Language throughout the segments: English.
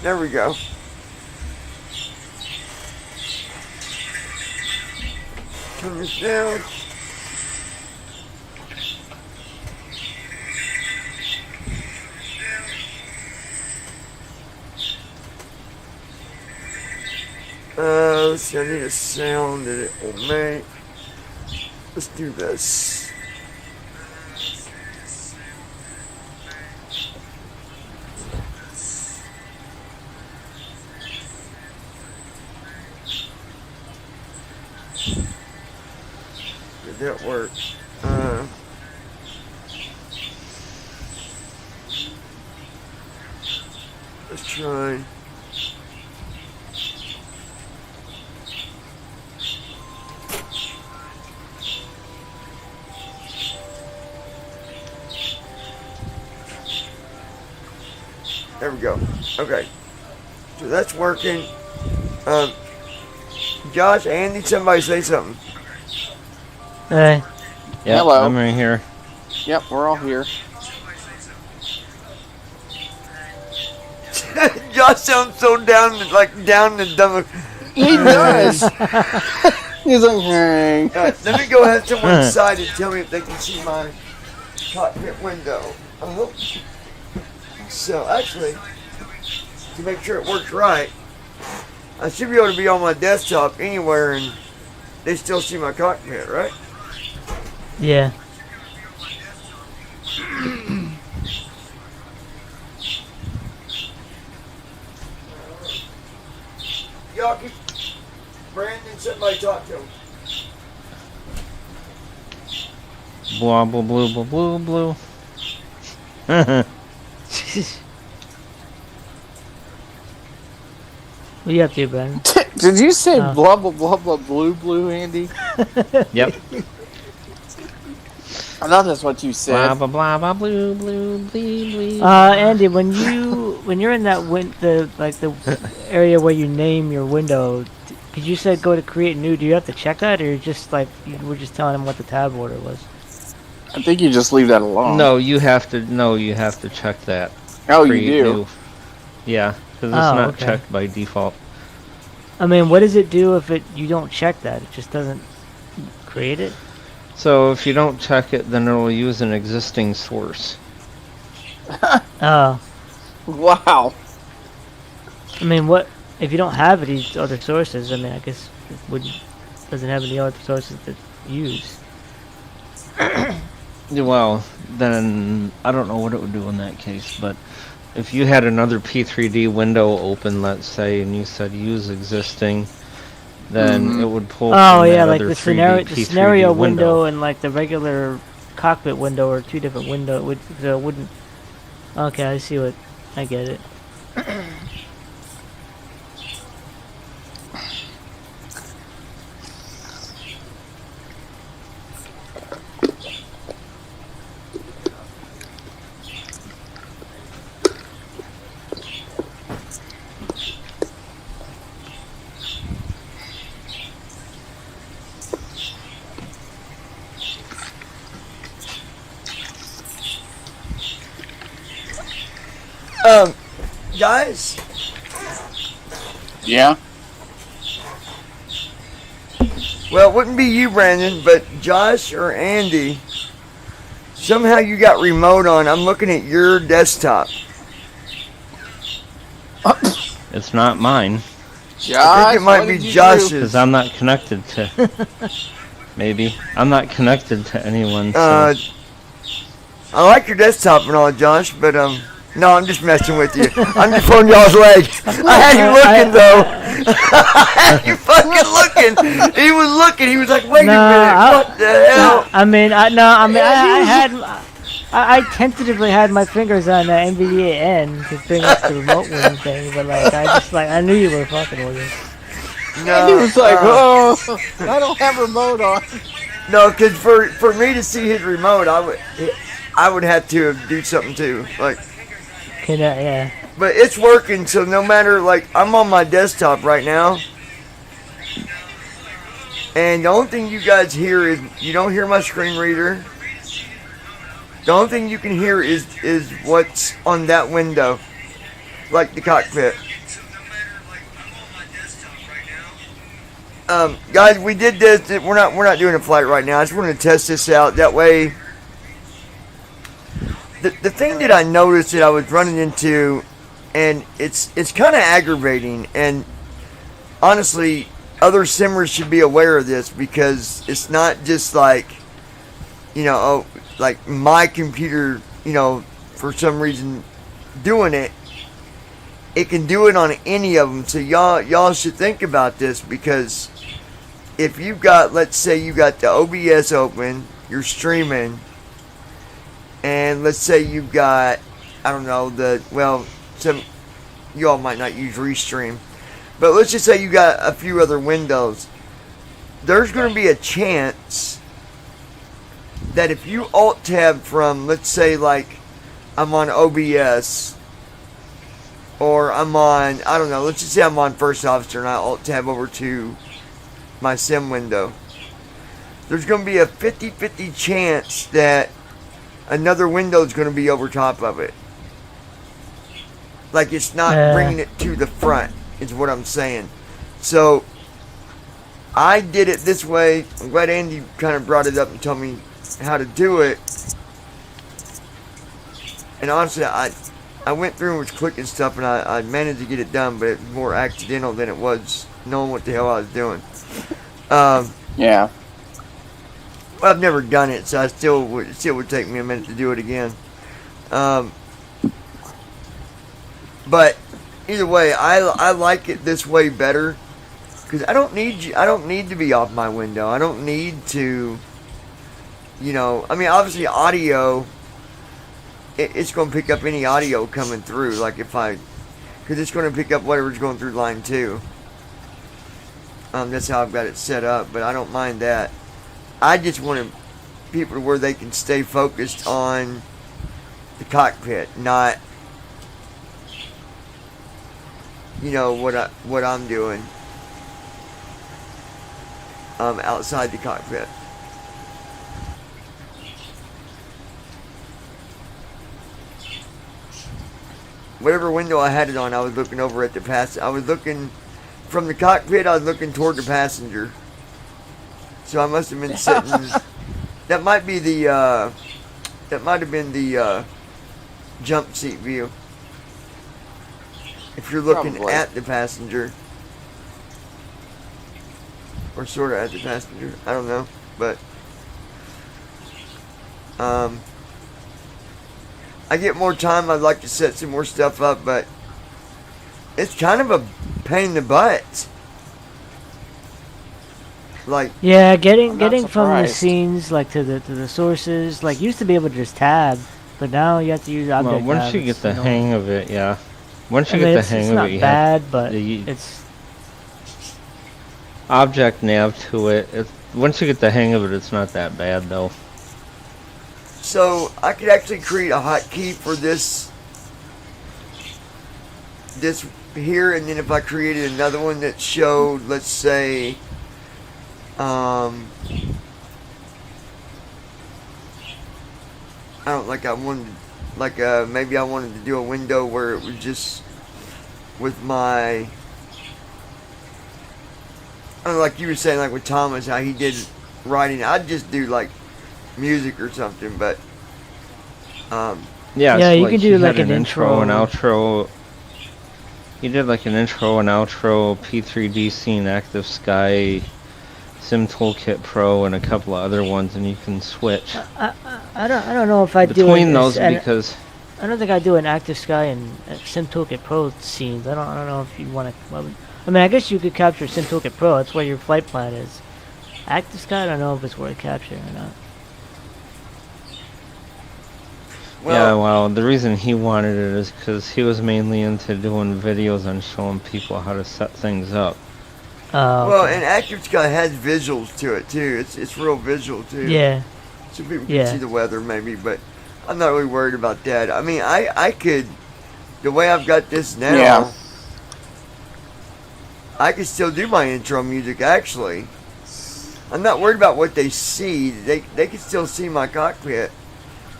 There we go. Turn this down. Let's see, I need a sound that it will make. Let's do this. Did that work? Let's try. There we go. Okay. So that's working. Josh, Andy, somebody say something. Hey. Yeah, Hello. I'm right here. Yep, we're all here. Josh sounds so down and dumb. He does. He's like, hey. Let me go have someone inside and tell me if they can see my cockpit window. So actually, to make sure it works right, I should be able to be on my desktop anywhere and they still see my cockpit, right? Yeah. Y'all keep Brandon, somebody talk to him. Blah, blah, blah, blah, blah, blah. What you up to, Brandon? Did you say Oh. blah, blah, blah, blah, blue, Andy? Yep. I thought that's what you said. Blah, blah, blah, blah, blue, blue, blue, blue. Andy, when you're in that the area where you name your window, because you said go to create new, do you have to check that, or you just like you were just telling him what the tab order was? I think you just leave that alone. No, you have to check that. Oh, you Create do? new. Yeah, because it's Oh, not okay. checked by default. I mean, what does it do if you don't check that? It just doesn't create it? So if you don't check it, then it'll use an existing source. Oh. Wow. I mean, what if you don't have any other sources? I mean, I guess it doesn't have any other sources to use. Well, then I don't know what it would do in that case, but if you had another P3D window open, let's say, and you said use existing, then it would pull Oh from yeah, that like other the 3D scenario P3D window and like the regular cockpit window are two different windows. So it wouldn't. Okay, I see what. I get it. Guys, Yeah? well, it wouldn't be you, Brandon, but Josh or Andy. Somehow you got remote on. I'm looking at your desktop. It's not mine, Josh, I think it might what be did you Josh's. because I'm not connected to... Maybe. I'm not connected to anyone, so... I like your desktop and all, Josh, but no, I'm just messing with you. I'm just pulling y'all's leg. I had you looking though. I had you fucking looking. He was looking. He was like, wait a minute, what the hell? I tentatively had my fingers on the NVDA N to bring up the remote wing thing, but like I knew you were fucking with it. No, He was like, oh, I don't have remote on. no, because for me to see his remote, I would have to do something too, like. Yeah. But it's working, so no matter, like, I'm on my desktop right now. And the only thing you guys hear is, you don't hear my screen reader. The only thing you can hear is what's on that window. like the cockpit. Guys, we did this. We're not doing a flight right now. I just wanted to test this out. That way, the thing that I noticed that I was running into, and it's kind of aggravating. And honestly, other simmers should be aware of this, because it's not just like, like my computer, for some reason doing it. It can do it on any of them. So y'all should think about this, because if you've got, let's say you got the OBS open, you're streaming, and let's say you've got, I don't know, some, you all might not use Restream, but let's just say you got a few other windows. There's going to be a chance that if you alt-tab from, let's say, like, I'm on OBS, or I'm on, I don't know, let's just say I'm on First Officer and I alt-tab over to my sim window. There's going to be a 50-50 chance that another window is going to be over top of it. Like, it's not bringing it to the front, is what I'm saying. So, I did it this way. I'm glad Andy kind of brought it up and told me how to do it. And honestly, I went through and was clicking stuff, and I managed to get it done, but it was more accidental than it was knowing what the hell I was doing. Yeah. Well, I've never done it, so it still would take me a minute to do it again. But either way, I like it this way better, because I don't need to be off my window. I don't need to, I mean, obviously audio, it's going to pick up any audio coming through, like because it's going to pick up whatever's going through line 2. That's how I've got it set up, but I don't mind that. I just want people to where they can stay focused on the cockpit, not, what I'm doing outside the cockpit. Whatever window I had it on, I was looking over at the I was looking from the cockpit. I was looking toward the passenger. So I must have been sitting. That might be the. That might have been the jump seat view. If you're looking Probably at the passenger, or sort of at the passenger, I don't know, but I get more time. I'd like to set some more stuff up, but it's kind of a pain in the butt. Like, yeah, getting from the surprised. scenes like to the sources, like you used to be able to just tab, but now you have to use object. Well, once tab. you get the hang of it, yeah. Once you I mean, get the it's hang of not it, you bad, have but the it's object nav to it. Once you get the hang of it, it's not that bad though. so I could actually create a hotkey for this here, and then if I created another one that showed, let's say, I don't like I wanted, like maybe I wanted to do a window where it was just with my, I don't know, like you were saying, like with Thomas, how he did writing. I'd just do like music or something, but Yeah, Yeah, so, you can do he like had an intro and intro. outro. He did like an intro and outro, P3D scene, Active Sky, Sim Toolkit Pro, and a couple of other ones, and you can switch I don't know if I do between it, those and because I don't think I do an Active Sky and Sim Toolkit Pro scenes. I don't know if you want to. I mean, I guess you could capture Sim Toolkit Pro. That's where your flight plan is. Active Sky, I don't know if it's worth capturing or not. yeah, well, the reason he wanted it is because he was mainly into doing videos and showing people how to set things up. well, Okay. and Active Sky has visuals to it too. It's real visual too. Yeah. So people can Yeah. see the weather maybe, but I'm not really worried about that. I mean, I could, the way I've got this now, Yeah. I could still do my intro music actually. I'm not worried about what they see. They can still see my cockpit.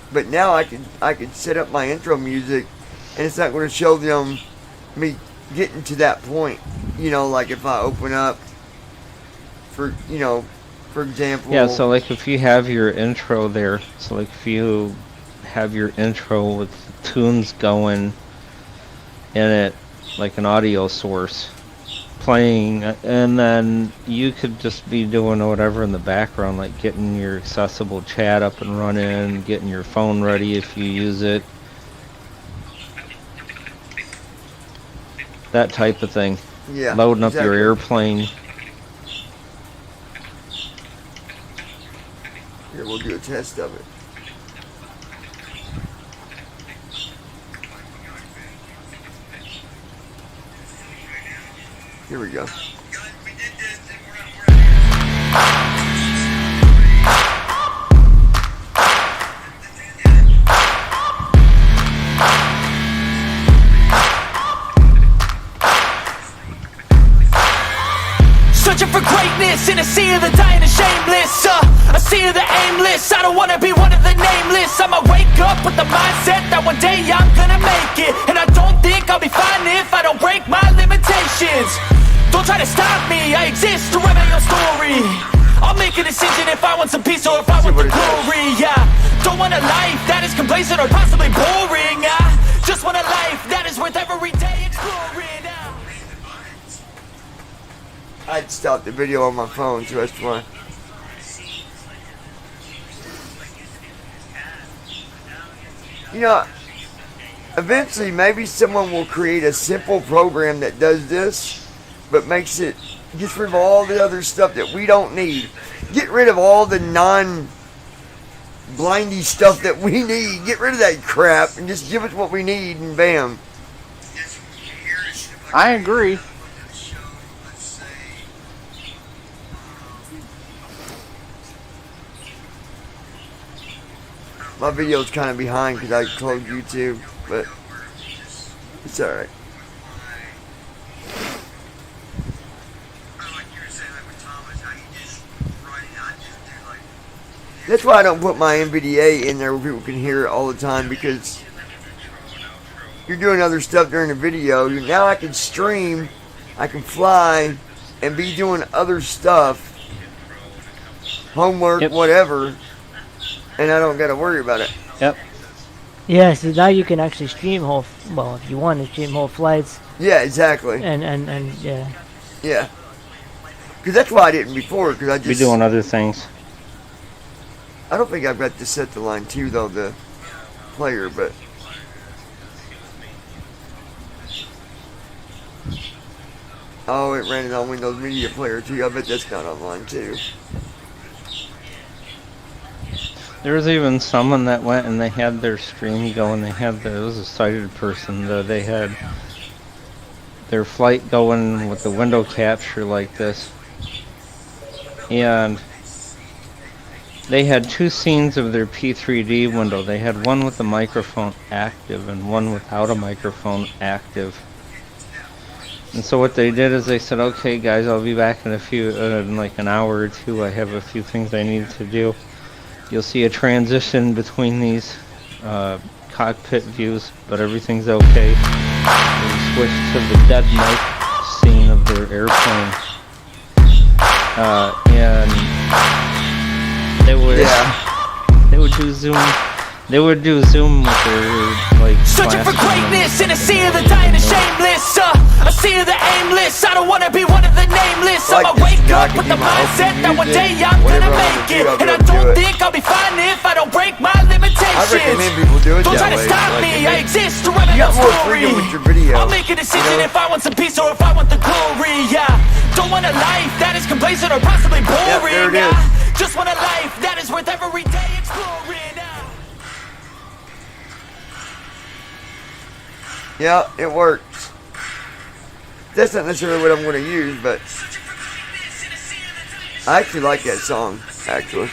But now I could set up my intro music, and it's not going to show them me getting to that point. You know, like if I open up, for example. Yeah, so like if you have your intro there, so like if you have your intro with tunes going in it, like an audio source playing, and then you could just be doing whatever in the background, like getting your accessible chat up and running, getting your phone ready if you use it, that type of thing. Yeah, loading up exactly. your airplane. Here, we'll do a test of it. Here we go. Searching for greatness in a sea of the dying and shameless, a sea of the aimless. I don't wanna be one of the nameless. I'ma wake up with the mindset that one day I'm gonna make it, and I don't think I'll be fine if I don't break my limitations. Don't try to stop me, I exist to write my own story. I'll make a decision if I want some peace or if I want the glory. Yeah, don't want a life that is complacent or possibly boring. I just want a life that is worth every day exploring. I'd stop the video on my phone, so that's why. You know, eventually maybe someone will create a simple program that does this, but gets rid of all the other stuff that we don't need. Get rid of all the non-blindy stuff that we need. Get rid of that crap and just give us what we need, and bam. I agree. My video's kind of behind because I closed YouTube, but it's alright. That's why I don't put my NVDA in there where people can hear it all the time, because you're doing other stuff during the video. Now I can stream, I can fly, and be doing other stuff, homework, Yep. whatever, and I don't got to worry about it. Yep. Yeah, so now you can actually stream if you want to stream whole flights, Yeah, exactly. and yeah. Yeah. Because that's why I didn't before, because I Be just... doing other things. I don't think I've got this set to line 2, though, the player, but... Oh, it ran it on Windows Media Player, too. I bet that's not on line 2. There was even someone that went and they had their stream going. It was a sighted person, though. They had their flight going with the window capture like this. And they had 2 scenes of their P3D window. They had one with the microphone active and one without a microphone active. And so what they did is they said, okay guys, I'll be back in like an hour or two. I have a few things I need to do. You'll see a transition between these cockpit views, but everything's okay. They switched to the dead mic scene of their airplane. And they would do zoom. They would do zoom with their like. Searching for greatness in a sea of the dying and shameless, a sea of the aimless. I don't wanna be one of the nameless. I'ma wake up with the mindset that one day I'm gonna make it, and I don't think I'll be fine if I don't break my limitations. I recommend people do it Don't that try to way. stop Like, me, I exist to write my you got own more story. freedom with your video. I'll make a decision if I want some peace or if I want the glory. Yeah, don't want a life that is complacent or possibly boring. there it is. Just want a life that is worth every day exploring. Yeah, it works. That's not necessarily what I'm going to use, but I actually like that song, actually.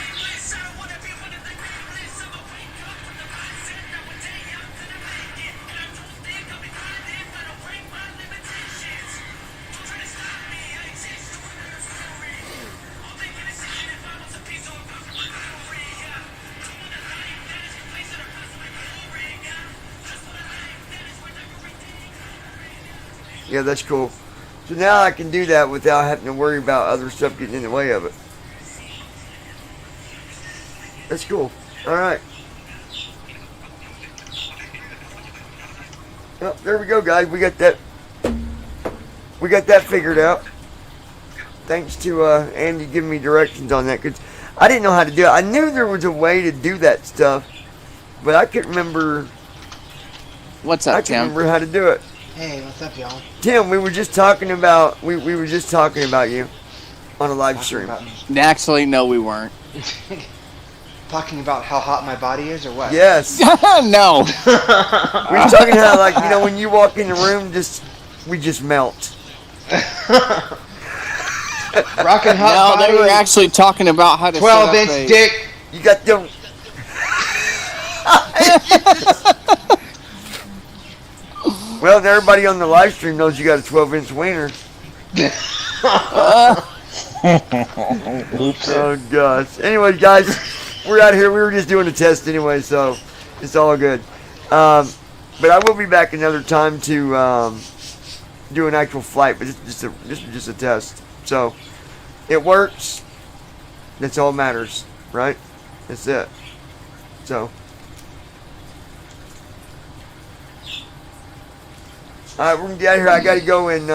Yeah, that's cool. So now I can do that without having to worry about other stuff getting in the way of it. That's cool. All right. Well, there we go, guys. We got that figured out. Thanks to Andy giving me directions on that, because I didn't know how to do it. I knew there was a way to do that stuff, but I couldn't remember. What's up, I Tim? couldn't remember how to do it. Hey, what's up, y'all? Tim, we were just talking about we were just talking about you on a live stream. Actually, no, we weren't. Talking about how hot my body is, or what? Yes. No. We were talking how, like, you know, when you walk in the room, we just melt. Rockin' hot No, body. they were actually talking about how to 12-inch dick. You got them. Well, everybody on the live stream knows you got a 12-inch wiener. Oops. Oh, gosh. Anyways, guys, we're out of here. We were just doing a test anyway, so it's all good. But I will be back another time to do an actual flight, but this is just a test. So it works. That's all that matters, right? That's it. So. All right, we're going to get out of here. I got to go and